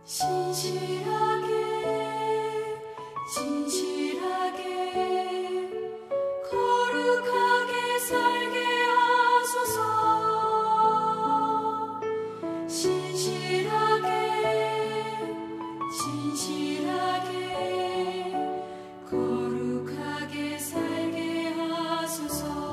신실하게 진실하게 거룩하게 살게 하소서. 신실하게 진실하게 거룩하게 살게 하소서.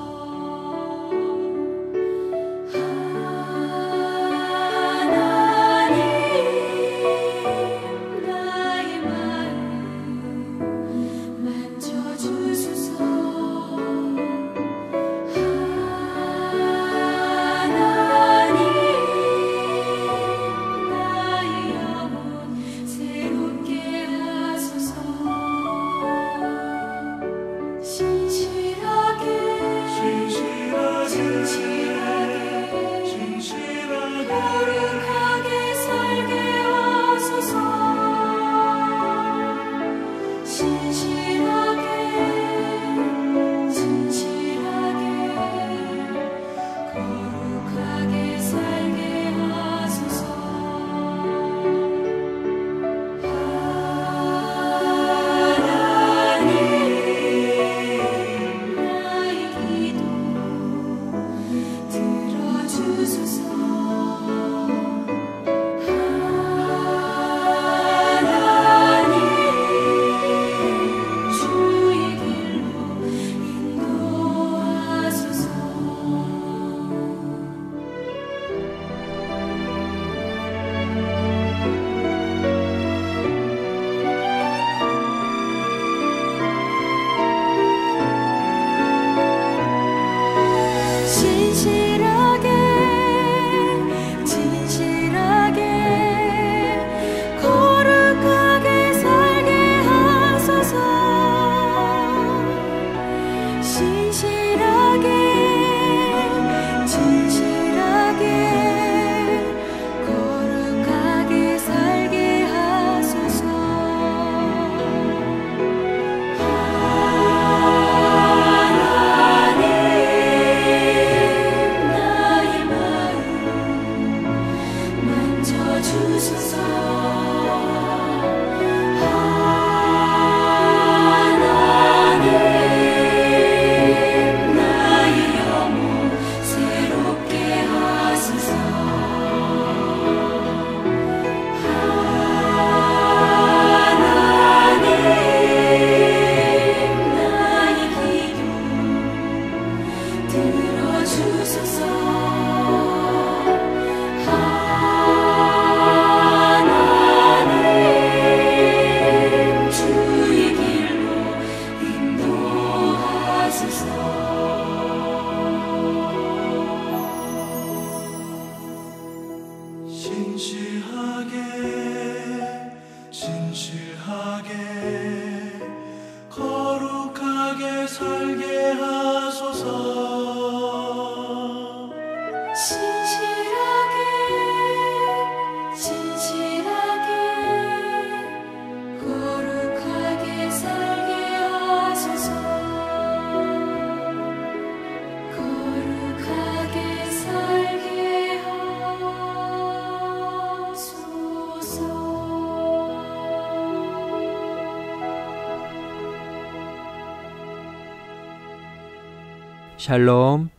샬롬,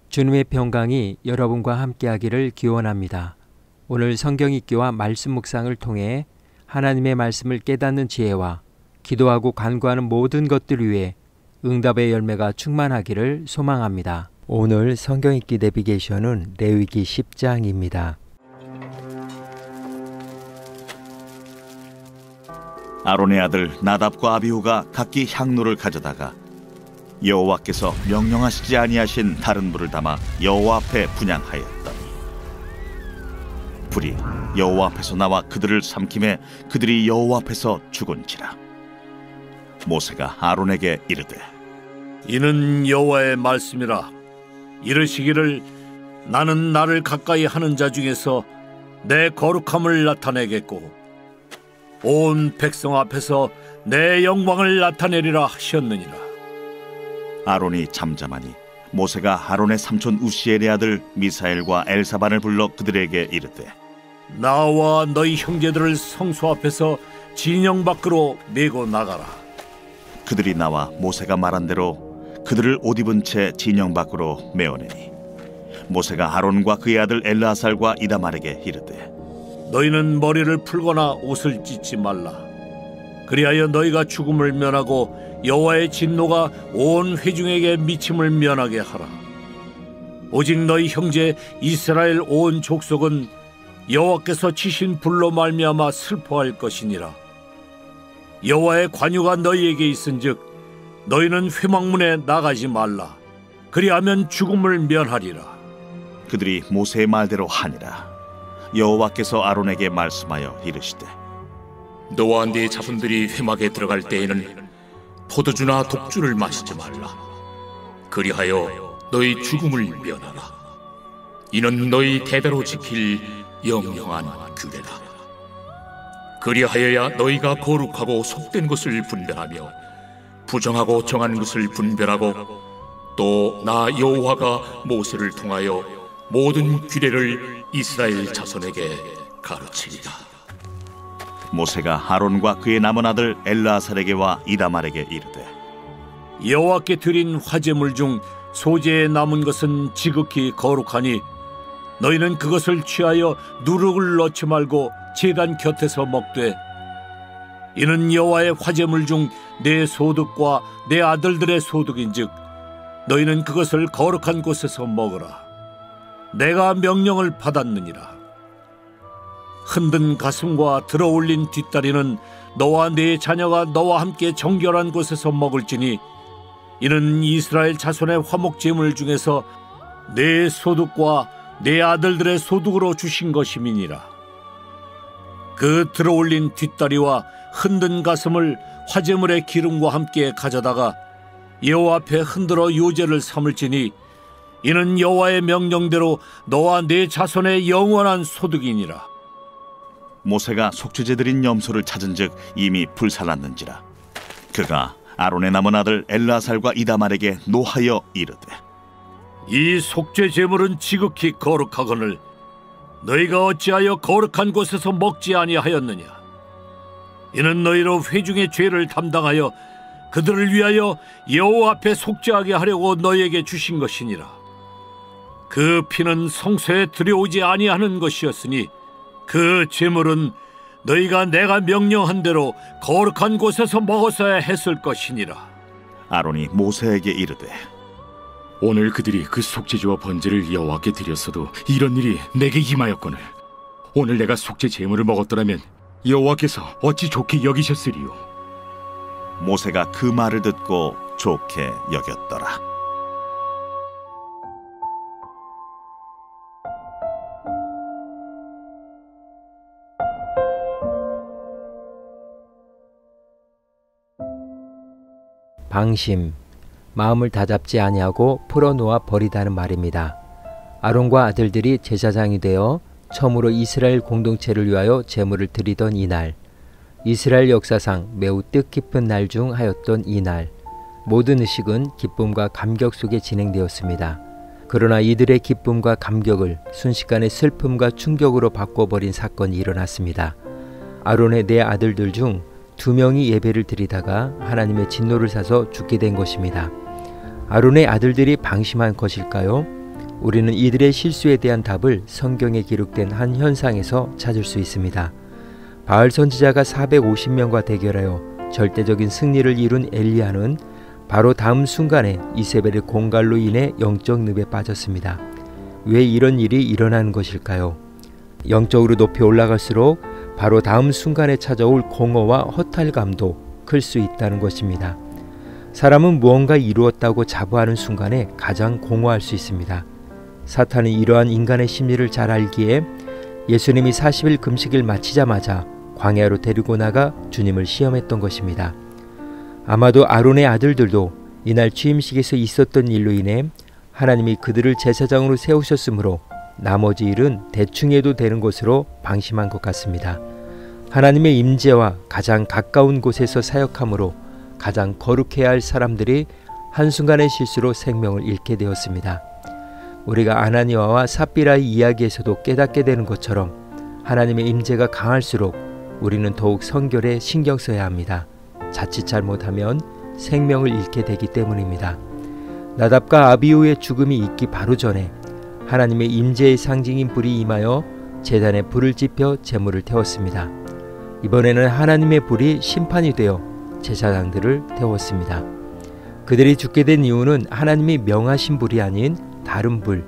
주님의 평강이 여러분과 함께하기를 기원합니다. 오늘 성경 읽기와 말씀 묵상을 통해 하나님의 말씀을 깨닫는 지혜와 기도하고 간구하는 모든 것들 위해 응답의 열매가 충만하기를 소망합니다. 오늘 성경 읽기 내비게이션은 레위기 10장입니다. 아론의 아들 나답과 아비후가 각기 향로를 가져다가 여호와께서 명령하시지 아니하신 다른 불을 담아 여호와 앞에 분향하였더니 불이 여호와 앞에서 나와 그들을 삼킴에 그들이 여호와 앞에서 죽은지라. 모세가 아론에게 이르되 이는 여호와의 말씀이라. 이르시기를 나는 나를 가까이 하는 자 중에서 내 거룩함을 나타내겠고 온 백성 앞에서 내 영광을 나타내리라 하셨느니라. 아론이 잠잠하니 모세가 아론의 삼촌 우시엘의 아들 미사엘과 엘사반을 불러 그들에게 이르되 나와 너희 형제들을 성소 앞에서 진영 밖으로 메고 나가라. 그들이 나와 모세가 말한 대로 그들을 옷 입은 채 진영 밖으로 메어내니 모세가 아론과 그의 아들 엘르아살과 이다말에게 이르되 너희는 머리를 풀거나 옷을 찢지 말라. 그리하여 너희가 죽음을 면하고 여호와의 진노가 온 회중에게 미침을 면하게 하라. 오직 너희 형제 이스라엘 온 족속은 여호와께서 치신 불로 말미암아 슬퍼할 것이니라. 여호와의 관유가 너희에게 있은즉 너희는 회막문에 나가지 말라. 그리하면 죽음을 면하리라. 그들이 모세의 말대로 하니라. 여호와께서 아론에게 말씀하여 이르시되 너와 네 자손들이 회막에 들어갈 때에는 포도주나 독주를 마시지 말라. 그리하여 너희 죽음을 면하라. 이는 너희 대대로 지킬 영영한 규례라. 그리하여야 너희가 거룩하고 속된 것을 분별하며 부정하고 정한 것을 분별하고 또 나 여호와가 모세를 통하여 모든 규례를 이스라엘 자손에게 가르치리라. 모세가 아론과 그의 남은 아들 엘르아살에게와 이다말에게 이르되 여호와께 드린 화제물 중 소재에 남은 것은 지극히 거룩하니 너희는 그것을 취하여 누룩을 넣지 말고 제단 곁에서 먹되 이는 여호와의 화제물 중 내 소득과 내 아들들의 소득인즉 너희는 그것을 거룩한 곳에서 먹으라. 내가 명령을 받았느니라. 흔든 가슴과 들어올린 뒷다리는 너와 네 자녀가 너와 함께 정결한 곳에서 먹을지니 이는 이스라엘 자손의 화목제물 중에서 내 소득과 내 아들들의 소득으로 주신 것임이니라. 그 들어올린 뒷다리와 흔든 가슴을 화제물의 기름과 함께 가져다가 여호와 앞에 흔들어 요제를 삼을지니 이는 여호와의 명령대로 너와 네 자손의 영원한 소득이니라. 모세가 속죄제 드린 염소를 찾은즉 이미 불살랐는지라. 그가 아론의 남은 아들 엘르아살과 이다말에게 노하여 이르되 이 속죄 제물은 지극히 거룩하거늘 너희가 어찌하여 거룩한 곳에서 먹지 아니하였느냐. 이는 너희로 회중의 죄를 담당하여 그들을 위하여 여호와 앞에 속죄하게 하려고 너희에게 주신 것이니라. 그 피는 성소에 들여오지 아니하는 것이었으니 그 제물은 너희가 내가 명령한 대로 거룩한 곳에서 먹었어야 했을 것이니라. 아론이 모세에게 이르되 오늘 그들이 그 속죄제와 번제를 여호와께 드렸어도 이런 일이 내게 임하였거늘 오늘 내가 속죄 제물을 먹었더라면 여호와께서 어찌 좋게 여기셨으리요. 모세가 그 말을 듣고 좋게 여겼더라. 방심, 마음을 다잡지 아니하고 풀어놓아 버리다는 말입니다. 아론과 아들들이 제사장이 되어 처음으로 이스라엘 공동체를 위하여 제물을 드리던 이날, 이스라엘 역사상 매우 뜻깊은 날 중 하였던 이날, 모든 의식은 기쁨과 감격 속에 진행되었습니다. 그러나 이들의 기쁨과 감격을 순식간에 슬픔과 충격으로 바꿔버린 사건이 일어났습니다. 아론의 네 아들들 중 2명이 예배를 드리다가 하나님의 진노를 사서 죽게 된 것입니다. 아론의 아들들이 방심한 것일까요? 우리는 이들의 실수에 대한 답을 성경에 기록된 한 현상에서 찾을 수 있습니다. 바알 선지자가 450명과 대결하여 절대적인 승리를 이룬 엘리야는 바로 다음 순간에 이세벨의 공갈로 인해 영적 늪에 빠졌습니다. 왜 이런 일이 일어나는 것일까요? 영적으로 높이 올라갈수록 바로 다음 순간에 찾아올 공허와 허탈감도 클 수 있다는 것입니다. 사람은 무언가 이루었다고 자부하는 순간에 가장 공허할 수 있습니다. 사탄은 이러한 인간의 심리를 잘 알기에 예수님이 40일 금식을 마치자마자 광야로 데리고 나가 주님을 시험했던 것입니다. 아마도 아론의 아들들도 이날 취임식에서 있었던 일로 인해 하나님이 그들을 제사장으로 세우셨으므로 나머지 일은 대충 해도 되는 것으로 방심한 것 같습니다. 하나님의 임재와 가장 가까운 곳에서 사역함으로 가장 거룩해야 할 사람들이 한순간의 실수로 생명을 잃게 되었습니다. 우리가 아나니아와 삽비라의 이야기에서도 깨닫게 되는 것처럼 하나님의 임재가 강할수록 우리는 더욱 성결에 신경 써야 합니다. 자칫 잘못하면 생명을 잃게 되기 때문입니다. 나답과 아비후의 죽음이 있기 바로 전에 하나님의 임재의 상징인 불이 임하여 제단에 불을 지펴 제물을 태웠습니다. 이번에는 하나님의 불이 심판이 되어 제사장들을 태웠습니다. 그들이 죽게 된 이유는 하나님이 명하신 불이 아닌 다른 불,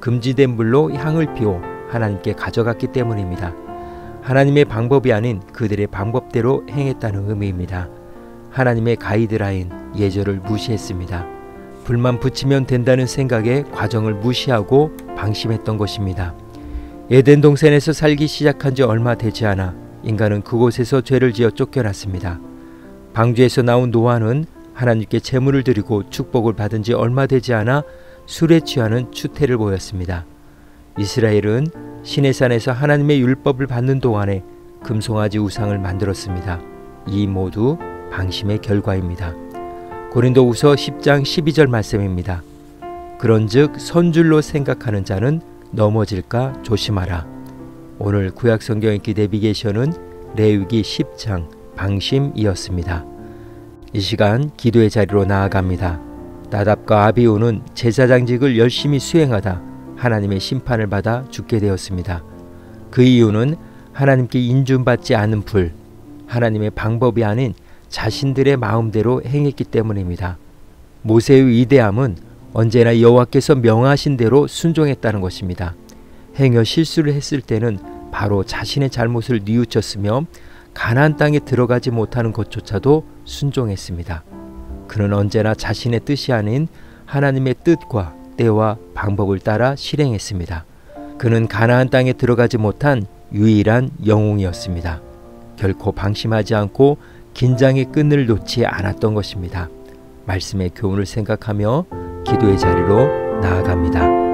금지된 불로 향을 피워 하나님께 가져갔기 때문입니다. 하나님의 방법이 아닌 그들의 방법대로 행했다는 의미입니다. 하나님의 가이드라인, 예절을 무시했습니다. 불만 붙이면 된다는 생각에 과정을 무시하고 방심했던 것입니다. 에덴 동산에서 살기 시작한 지 얼마 되지 않아 인간은 그곳에서 죄를 지어 쫓겨났습니다. 방주에서 나온 노아는 하나님께 제물을 드리고 축복을 받은 지 얼마 되지 않아 술에 취하는 추태를 보였습니다. 이스라엘은 시내산에서 하나님의 율법을 받는 동안에 금송아지 우상을 만들었습니다. 이 모두 방심의 결과입니다. 고린도후서 10장 12절 말씀입니다. 그런즉 선줄로 생각하는 자는 넘어질까 조심하라. 오늘 구약성경 읽기 내비게이션은 레위기 10장 방심이었습니다. 이 시간 기도의 자리로 나아갑니다. 나답과 아비후는 제사장직을 열심히 수행하다 하나님의 심판을 받아 죽게 되었습니다. 그 이유는 하나님께 인준받지 않은 불, 하나님의 방법이 아닌 자신들의 마음대로 행했기 때문입니다. 모세의 위대함은 언제나 여호와께서 명하신 대로 순종했다는 것입니다. 행여 실수를 했을 때는 바로 자신의 잘못을 뉘우쳤으며 가나안 땅에 들어가지 못하는 것조차도 순종했습니다. 그는 언제나 자신의 뜻이 아닌 하나님의 뜻과 때와 방법을 따라 실행했습니다. 그는 가나안 땅에 들어가지 못한 유일한 영웅이었습니다. 결코 방심하지 않고 긴장의 끈을 놓지 않았던 것입니다. 말씀의 교훈을 생각하며 기도의 자리로 나아갑니다.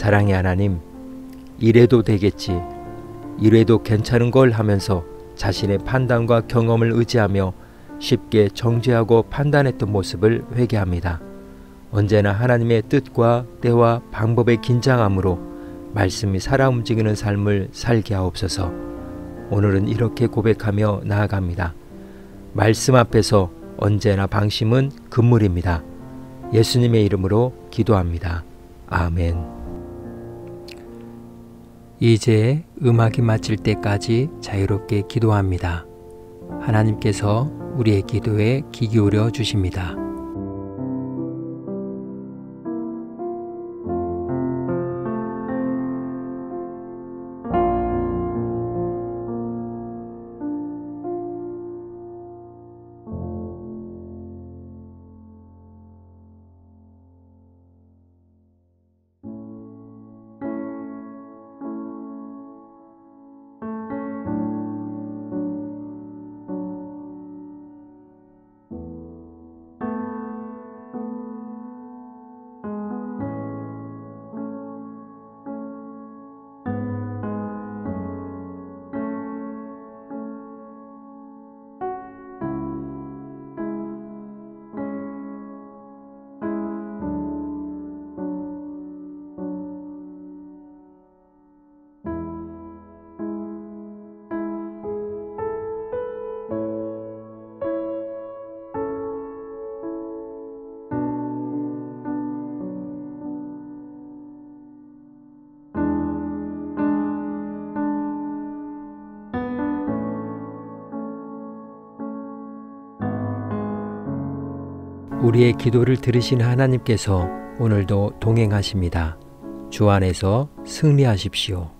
사랑의 하나님, 이래도 되겠지, 이래도 괜찮은 걸 하면서 자신의 판단과 경험을 의지하며 쉽게 정죄하고 판단했던 모습을 회개합니다. 언제나 하나님의 뜻과 때와 방법에 긴장함으로 말씀이 살아 움직이는 삶을 살게 하옵소서. 오늘은 이렇게 고백하며 나아갑니다. 말씀 앞에서 언제나 방심은 금물입니다. 예수님의 이름으로 기도합니다. 아멘. 이제 음악이 마칠 때까지 자유롭게 기도합니다. 하나님께서 우리의 기도에 귀 기울여 주십니다. 우리의 기도를 들으신 하나님께서 오늘도 동행하십니다. 주 안에서 승리하십시오.